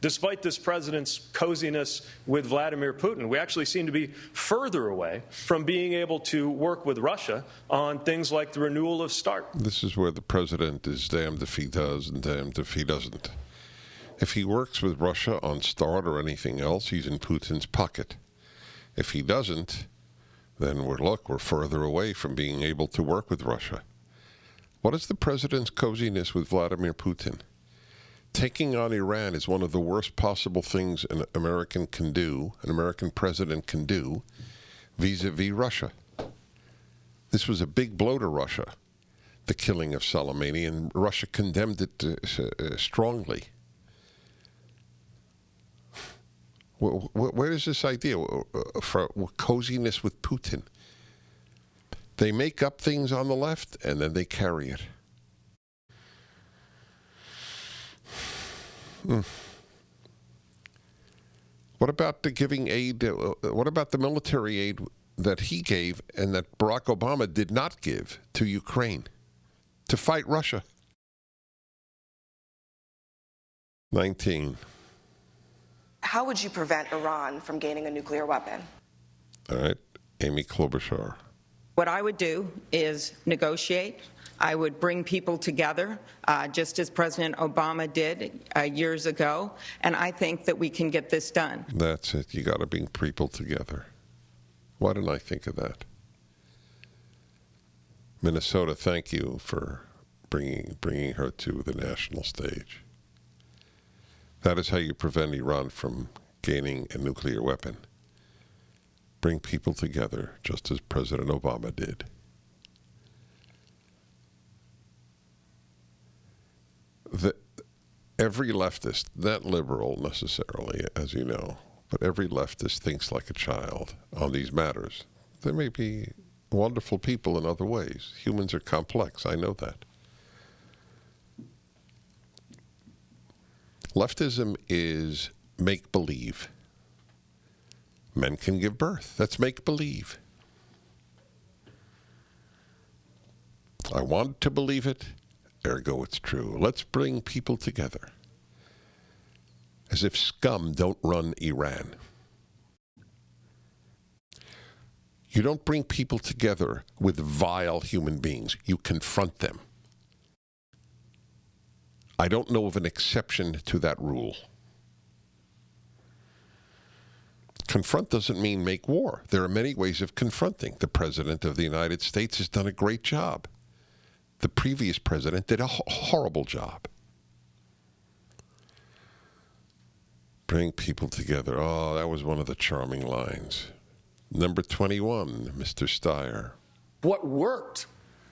despite this president's coziness with Vladimir Putin, we actually seem to be further away from being able to work with Russia on things like the renewal of START. This is where the president is damned if he does and damned if he doesn't. If he works with Russia on START or anything else, he's in Putin's pocket. If he doesn't, then we're further away from being able to work with Russia. What is the president's coziness with Vladimir Putin? Taking on Iran is one of the worst possible things an American president can do, vis-a-vis Russia. This was a big blow to Russia, the killing of Soleimani, and Russia condemned it strongly. Where is this idea for coziness with Putin? They make up things on the left, and then they carry it. What about the giving aid? What about the military aid that he gave and that Barack Obama did not give to Ukraine to fight Russia? 19. How would you prevent Iran from gaining a nuclear weapon? All right, Amy Klobuchar. What I would do is negotiate. I would bring people together, just as President Obama did years ago, and I think that we can get this done. That's it. You got to bring people together. Why didn't I think of that? Minnesota, thank you for bringing her to the national stage. That is how you prevent Iran from gaining a nuclear weapon. Bring people together, just as President Obama did. Every leftist, not liberal necessarily, as you know, but every leftist thinks like a child on these matters. There may be wonderful people in other ways. Humans are complex, I know that. Leftism is make-believe. Men can give birth. That's make-believe. I want to believe it, ergo it's true. Let's bring people together. As if scum don't run Iran. You don't bring people together with vile human beings. You confront them. I don't know of an exception to that rule. Confront doesn't mean make war. There are many ways of confronting. The President of the United States has done a great job. The previous president did a horrible job. Bring people together. Oh, that was one of the charming lines. Number 21, Mr. Steyer. What worked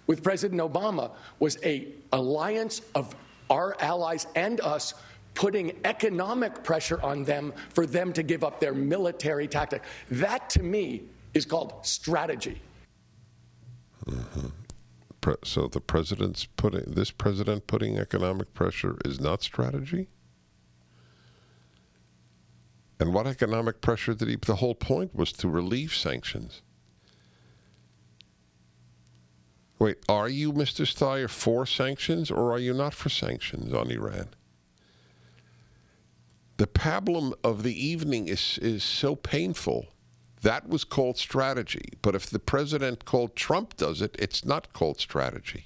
with President Obama was an alliance of our allies and us putting economic pressure on them for them to give up their military tactic. That, to me, is called strategy. Mm-hmm. So the president putting economic pressure is not strategy? And what economic pressure did he? The whole point was to relieve sanctions. Wait, are you, Mr. Steyer, for sanctions or are you not for sanctions on Iran? The pablum of the evening is so painful. That was called strategy. But if the president called Trump does it, it's not called strategy.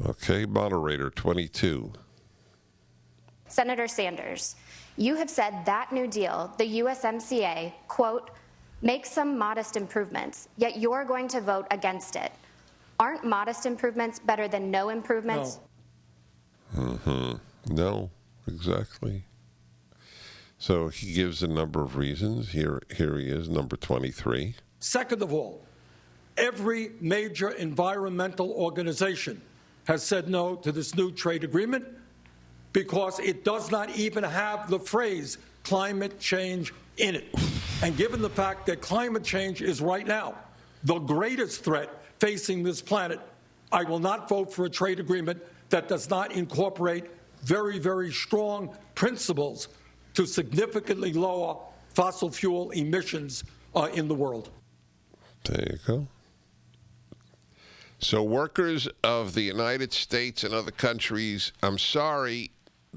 Okay, moderator 22. Senator Sanders, you have said that New Deal, the USMCA, quote, makes some modest improvements, yet you're going to vote against it. Aren't modest improvements better than no improvements? No. Mm-hmm. No, exactly. So he gives a number of reasons. Here he is, number 23. Second of all, every major environmental organization has said no to this new trade agreement because it does not even have the phrase climate change in it. And given the fact that climate change is right now the greatest threat facing this planet, I will not vote for a trade agreement that does not incorporate very, very strong principles to significantly lower fossil fuel emissions in the world. There you go. So workers of the United States and other countries, I'm sorry,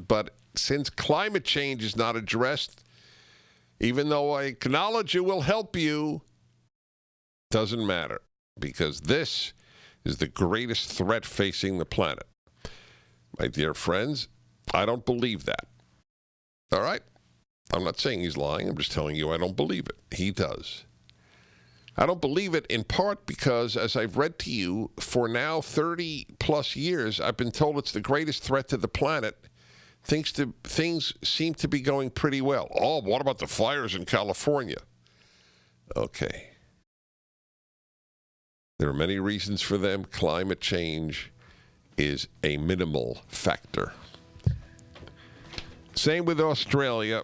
But since climate change is not addressed, even though I acknowledge it will help you, doesn't matter, because this is the greatest threat facing the planet. My dear friends, I don't believe that. All right? I'm not saying he's lying. I'm just telling you I don't believe it. He does. I don't believe it in part because, as I've read to you, for now 30-plus years, I've been told it's the greatest threat to the planet. Things seem to be going pretty well. Oh, what about the fires in California? Okay. There are many reasons for them. Climate change is a minimal factor. Same with Australia,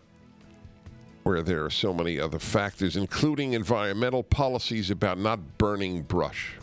where there are so many other factors, including environmental policies about not burning brush.